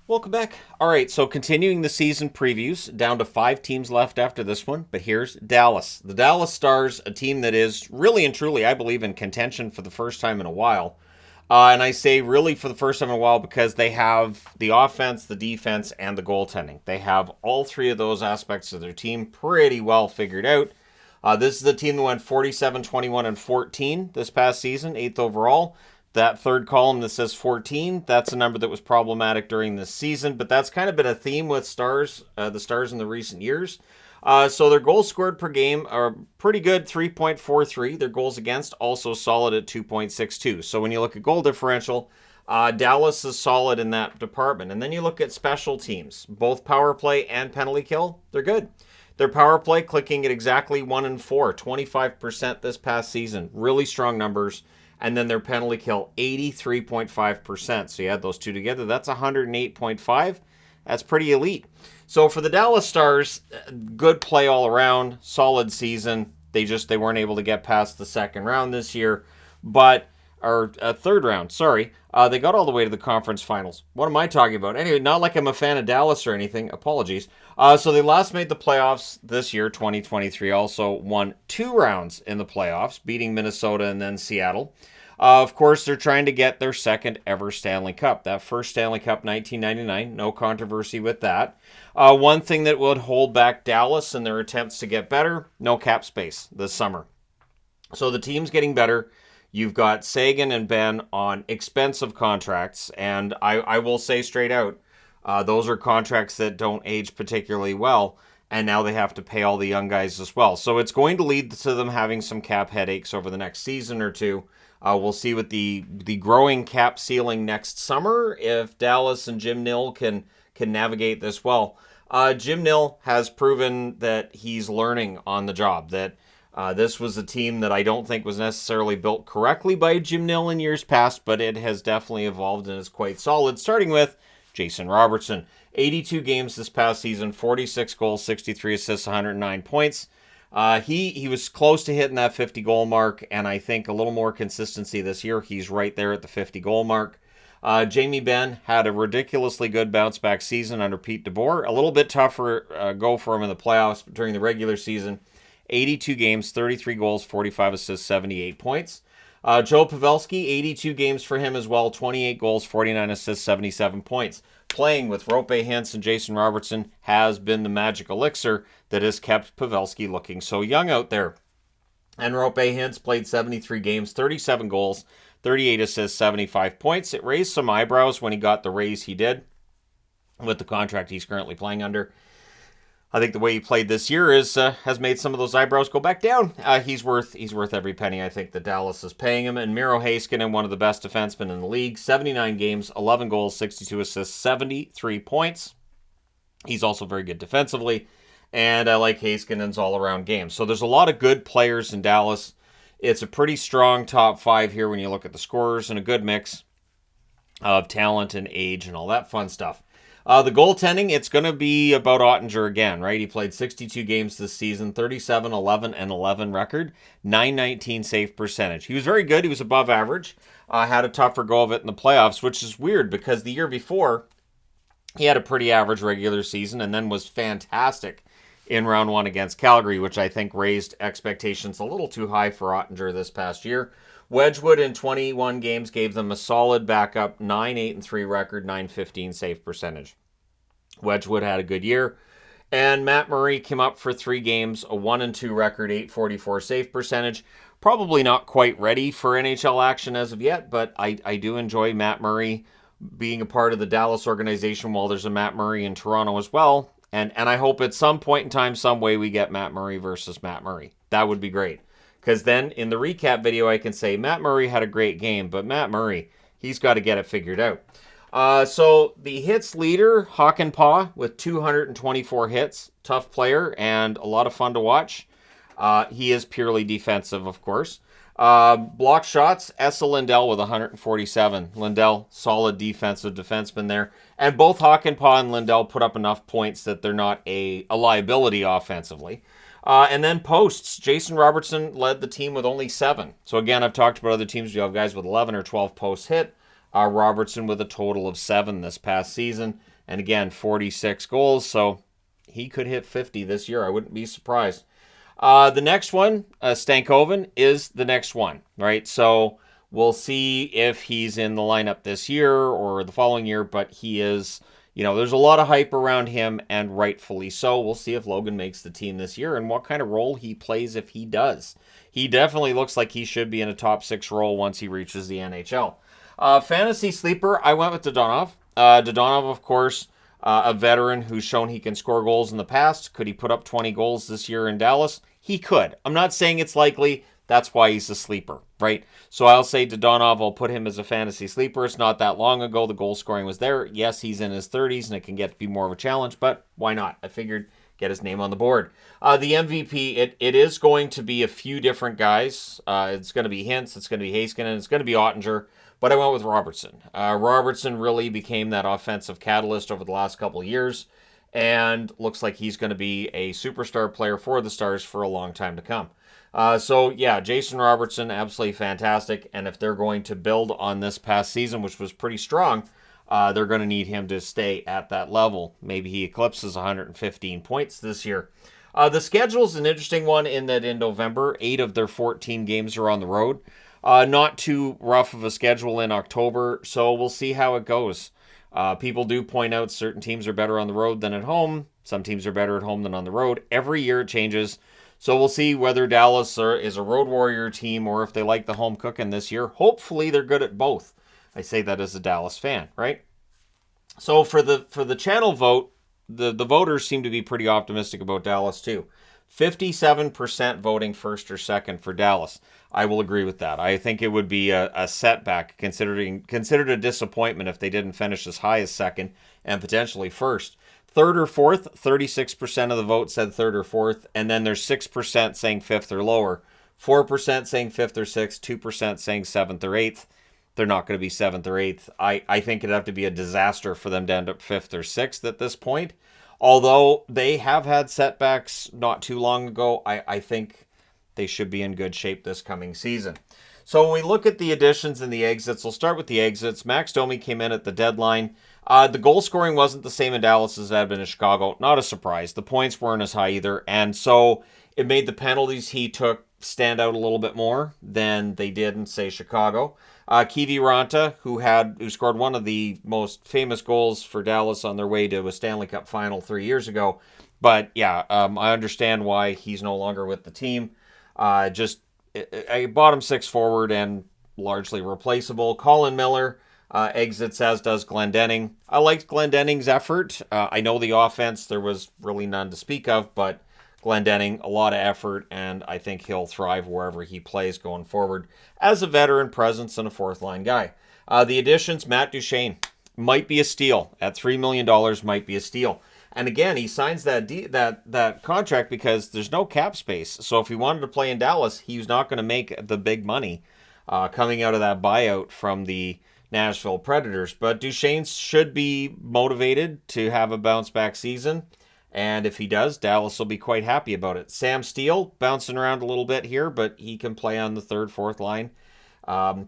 Welcome back. All right, so continuing the season previews, down to 5 teams left after this one, but here's Dallas. The Dallas Stars, a team that is really and truly, I believe, in contention for the first time in a while. And I say really for the first time in a while because they have the offense, the defense, and the goaltending. They have all three of those aspects of their team pretty well figured out. This is the team that went 47, 21, and 14 this past season, 8th overall. That third column that says 14, that's a number that was problematic during this season, but that's kind of been a theme with the Stars in the recent years. So their goals scored per game are pretty good, 3.43. Their goals against also solid at 2.62. So when you look at goal differential, Dallas is solid in that department. And then you look at special teams, both power play and penalty kill, they're good. Their power play clicking at exactly 1 and 4, 25% this past season. Really strong numbers. And then their penalty kill, 83.5%. So you add those two together, that's 108.5. That's pretty elite. So for the Dallas Stars, good play all around, solid season. They weren't able to get past the second round this year, or third round, sorry. They got all the way to the conference finals. What am I talking about? Anyway, not like I'm a fan of Dallas or anything. Apologies. So they last made the playoffs this year, 2023. Also won 2 rounds in the playoffs, beating Minnesota and then Seattle. Of course, they're trying to get their second ever Stanley Cup. That first Stanley Cup, 1999, no controversy with that. One thing that would hold back Dallas in their attempts to get better, no cap space this summer. So the team's getting better. You've got Sagan and Ben on expensive contracts, and I will say straight out, those are contracts that don't age particularly well, and now they have to pay all the young guys as well. So it's going to lead to them having some cap headaches over the next season or two. We'll see with the growing cap ceiling next summer if Dallas and Jim Nill can navigate this well. Jim Nill has proven that he's learning on the job, that this was a team that I don't think was necessarily built correctly by Jim Nill in years past, but it has definitely evolved and is quite solid, starting with Jason Robertson. 82 games this past season, 46 goals, 63 assists, 109 points. He was close to hitting that 50-goal mark, and I think a little more consistency this year. He's right there at the 50-goal mark. Jamie Benn had a ridiculously good bounce-back season under Pete DeBoer. A little bit tougher go for him in the playoffs during the regular season. 82 games, 33 goals, 45 assists, 78 points. Joe Pavelski, 82 games for him as well, 28 goals, 49 assists, 77 points. Playing with Roope Hintz and Jason Robertson has been the magic elixir that has kept Pavelski looking so young out there. And Roope Hintz played 73 games, 37 goals, 38 assists, 75 points. It raised some eyebrows when he got the raise he did with the contract he's currently playing under. I think the way he played this year has made some of those eyebrows go back down. He's worth every penny I think that Dallas is paying him. And Miro Heiskanen, one of the best defensemen in the league, 79 games, 11 goals, 62 assists, 73 points. He's also very good defensively, and I like Heiskanen's all-around game. So there's a lot of good players in Dallas. It's a pretty strong top 5 here when you look at the scorers, and a good mix of talent and age and all that fun stuff. The goaltending, it's going to be about Ottinger again, right? He played 62 games this season, 37, 11, and 11 record, 919 save percentage. He was very good. He was above average. Had a tougher go of it in the playoffs, which is weird because the year before, he had a pretty average regular season and then was fantastic in round 1 against Calgary, which I think raised expectations a little too high for Ottinger this past year. Wedgwood in 21 games gave them a solid backup, 9-8-3 record, 915 save percentage. Wedgwood had a good year. And Matt Murray came up for 3 games, a 1-2 record, 844 save percentage. Probably not quite ready for NHL action as of yet, but I do enjoy Matt Murray being a part of the Dallas organization while there's a Matt Murray in Toronto as well. And I hope at some point in time, some way, we get Matt Murray versus Matt Murray. That would be great. Because then in the recap video, I can say Matt Murray had a great game, but Matt Murray, he's got to get it figured out. So the hits leader, Hakanpää, with 224 hits. Tough player and a lot of fun to watch. He is purely defensive, of course. Block shots, Esa Lindell with 147. Lindell, solid defensive defenseman there. And both Hakanpää and Lindell put up enough points that they're not a liability offensively. And then posts, Jason Robertson led the team with only 7. So again, I've talked about other teams. You have guys with 11 or 12 posts hit. Robertson with a total of 7 this past season. And again, 46 goals, so he could hit 50 this year. I wouldn't be surprised. The next one, Stankoven, is the next one, right? So we'll see if he's in the lineup this year or the following year, but he is, there's a lot of hype around him, and rightfully so. We'll see if Logan makes the team this year and what kind of role he plays if he does. He definitely looks like he should be in a top 6 role once he reaches the NHL. Fantasy sleeper, I went with Dodonov. Dodonov, of course, a veteran who's shown he can score goals in the past. Could he put up 20 goals this year in Dallas? He could. I'm not saying it's likely. That's why he's a sleeper, right? So I'll say Dodonov, I'll put him as a fantasy sleeper. It's not that long ago the goal scoring was there. Yes, he's in his 30s and it can get to be more of a challenge, but why not? I figured get his name on the board. The MVP, it is going to be a few different guys. It's going to be Hintz, it's going to be Heiskanen, it's going to be Ottinger, but I went with Robertson. Robertson really became that offensive catalyst over the last couple of years, and looks like he's going to be a superstar player for the Stars for a long time to come. So yeah, Jason Robertson, absolutely fantastic. And if they're going to build on this past season, which was pretty strong, they're going to need him to stay at that level. Maybe he eclipses 115 points this year. The schedule is an interesting one in that in November, 8 of their 14 games are on the road. Not too rough of a schedule in October, so we'll see how it goes. People do point out certain teams are better on the road than at home. Some teams are better at home than on the road. Every year it changes. So we'll see whether Dallas is a road warrior team or if they like the home cooking this year. Hopefully they're good at both. I say that as a Dallas fan, right? So for the channel vote, the voters seem to be pretty optimistic about Dallas too. 57% voting first or second for Dallas. I will agree with that. I think it would be a setback, considered a disappointment if they didn't finish as high as second and potentially first. Third or fourth, 36% of the vote said third or fourth, and then there's 6% saying fifth or lower, 4% saying fifth or sixth, 2% saying seventh or eighth. They're not going to be seventh or eighth. I think it'd have to be a disaster for them to end up fifth or sixth at this point. Although they have had setbacks not too long ago, I think they should be in good shape this coming season. So when we look at the additions and the exits, we'll start with the exits. Max Domi came in at the deadline. The goal scoring wasn't the same in Dallas as it had been in Chicago. Not a surprise. The points weren't as high either. And so it made the penalties he took stand out a little bit more than they did in, say, Chicago. Kivi Ranta, who scored one of the most famous goals for Dallas on their way to a Stanley Cup final 3 years ago. But yeah, I understand why he's no longer with the team. Just a bottom 6 forward and largely replaceable. Colin Miller exits, as does Glendening. I liked Glendening's effort. I know the offense, there was really none to speak of, but Glendening, a lot of effort, and I think he'll thrive wherever he plays going forward as a veteran presence and a fourth-line guy. The additions, Matt Duchene, might be a steal. At $3 million, might be a steal. And again, he signs that contract because there's no cap space. So if he wanted to play in Dallas, he's not going to make the big money coming out of that buyout from the Nashville Predators. But Duchene should be motivated to have a bounce-back season. And if he does, Dallas will be quite happy about it. Sam Steele, bouncing around a little bit here, but he can play on the third, fourth line.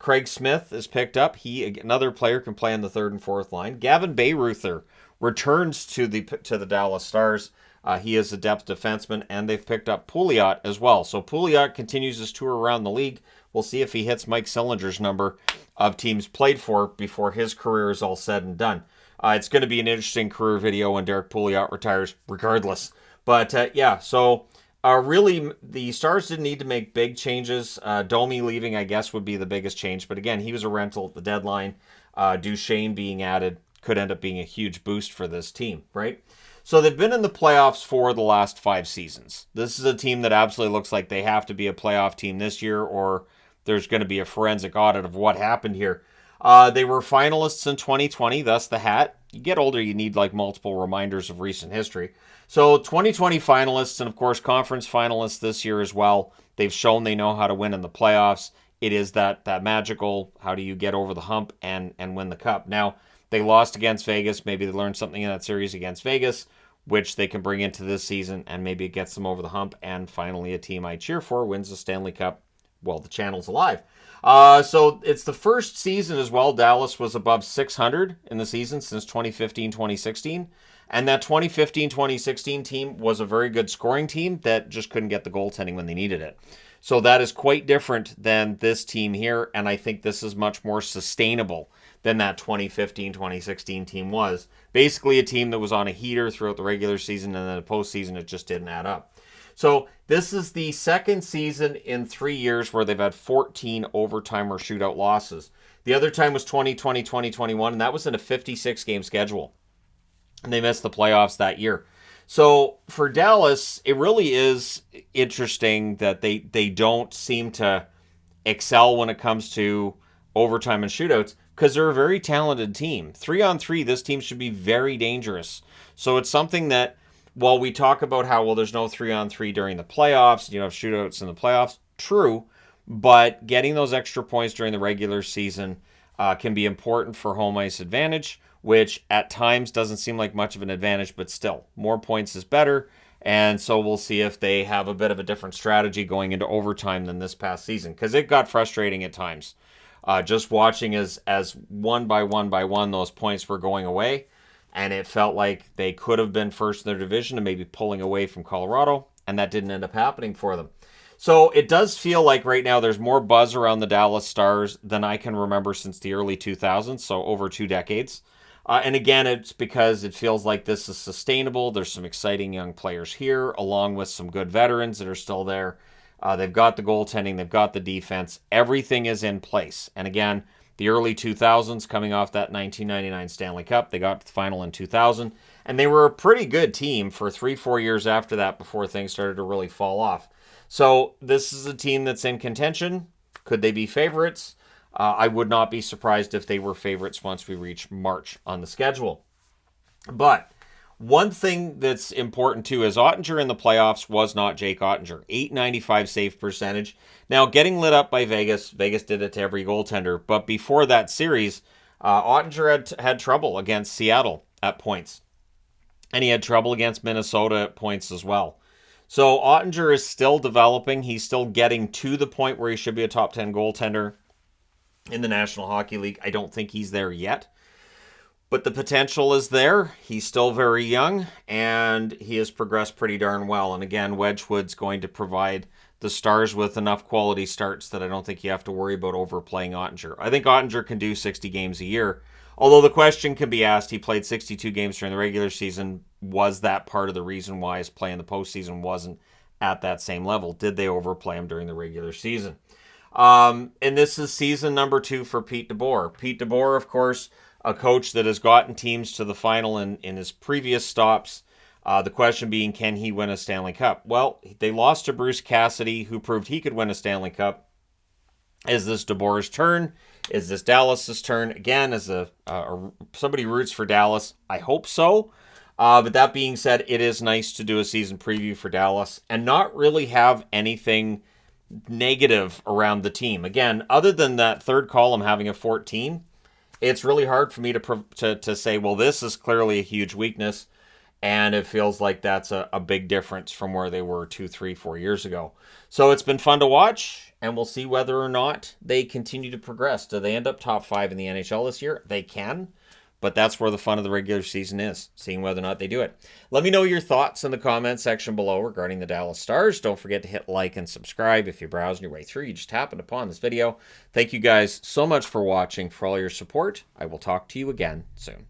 Craig Smith is picked up. Another player, can play on the third and fourth line. Gavin Bayreuther returns to the Dallas Stars. He is a depth defenseman, and they've picked up Pouliot as well. So Pouliot continues his tour around the league. We'll see if he hits Mike Sillinger's number of teams played for before his career is all said and done. It's going to be an interesting career video when Derek Pouliot retires, regardless. But yeah, so really, the Stars didn't need to make big changes. Domi leaving, I guess, would be the biggest change. But again, he was a rental at the deadline. Duchene being added could end up being a huge boost for this team, right? So they've been in the playoffs for the last 5 seasons. This is a team that absolutely looks like they have to be a playoff team this year, or there's going to be a forensic audit of what happened here. They were finalists in 2020, thus the hat. You get older, you need like multiple reminders of recent history. So 2020 finalists, and of course conference finalists this year as well. They've shown they know how to win in the playoffs. It is that magical, how do you get over the hump and win the cup. Now, they lost against Vegas. Maybe they learned something in that series against Vegas, which they can bring into this season, and maybe it gets them over the hump. And finally, a team I cheer for wins the Stanley Cup well, the channel's alive. So it's the first season as well. Dallas was above 600 in the season since 2015-2016. And that 2015-2016 team was a very good scoring team that just couldn't get the goaltending when they needed it. So that is quite different than this team here, and I think this is much more sustainable than that 2015-2016 team was. Basically a team that was on a heater throughout the regular season, and then the postseason it just didn't add up. So this is the second season in 3 years where they've had 14 overtime or shootout losses. The other time was 2020-2021, and that was in a 56-game schedule. And they missed the playoffs that year. So for Dallas, it really is interesting that they don't seem to excel when it comes to overtime and shootouts because they're a very talented team. 3-on-3, this team should be very dangerous. So it's something that while we talk about how, well, there's no 3-on-3 during the playoffs, you know, shootouts in the playoffs, true, but getting those extra points during the regular season can be important for home ice advantage, which at times doesn't seem like much of an advantage, but still, more points is better. And so we'll see if they have a bit of a different strategy going into overtime than this past season, because it got frustrating at times. Just watching as one by one those points were going away, and it felt like they could have been first in their division and maybe pulling away from Colorado, and that didn't end up happening for them. So it does feel like right now there's more buzz around the Dallas Stars than I can remember since the early 2000s, so over 2 decades. And again, it's because it feels like this is sustainable. There's some exciting young players here, along with some good veterans that are still there. They've got the goaltending. They've got the defense. Everything is in place. And again, the early 2000s, coming off that 1999 Stanley Cup, they got to the final in 2000. And they were a pretty good team for 3-4 years after that before things started to really fall off. So this is a team that's in contention. Could they be favorites? I would not be surprised if they were favorites once we reach March on the schedule. But one thing that's important too is Ottinger in the playoffs was not Jake Ottinger. .895 save percentage. Now, getting lit up by Vegas. Vegas did it to every goaltender. But before that series, Ottinger had trouble against Seattle at points. And he had trouble against Minnesota at points as well. So Ottinger is still developing. He's still getting to the point where he should be a top 10 goaltender in the National Hockey League. I don't think he's there yet, but the potential is there. He's still very young, and he has progressed pretty darn well. And again, Wedgwood's going to provide the Stars with enough quality starts that I don't think you have to worry about overplaying Ottinger. I think Ottinger can do 60 games a year, although the question can be asked, he played 62 games during the regular season. Was that part of the reason why his play in the postseason wasn't at that same level? Did they overplay him during the regular season? And this is season number 2 for Pete DeBoer. Pete DeBoer, of course, a coach that has gotten teams to the final in his previous stops. The question being, can he win a Stanley Cup? Well, they lost to Bruce Cassidy, who proved he could win a Stanley Cup. Is this DeBoer's turn? Is this Dallas's turn? Again, as somebody roots for Dallas, I hope so. But that being said, it is nice to do a season preview for Dallas and not really have anything negative around the team. Again, other than that third column having a 14, it's really hard for me to say, well, this is clearly a huge weakness, and it feels like that's a big difference from where they were 2, 3, 4 years ago. So it's been fun to watch, and we'll see whether or not they continue to progress. Do they end up top 5 in the NHL this year? They can. But that's where the fun of the regular season is, seeing whether or not they do it. Let me know your thoughts in the comment section below regarding the Dallas Stars. Don't forget to hit like and subscribe if you're browsing your way through. You just happened upon this video. Thank you guys so much for watching, for all your support. I will talk to you again soon.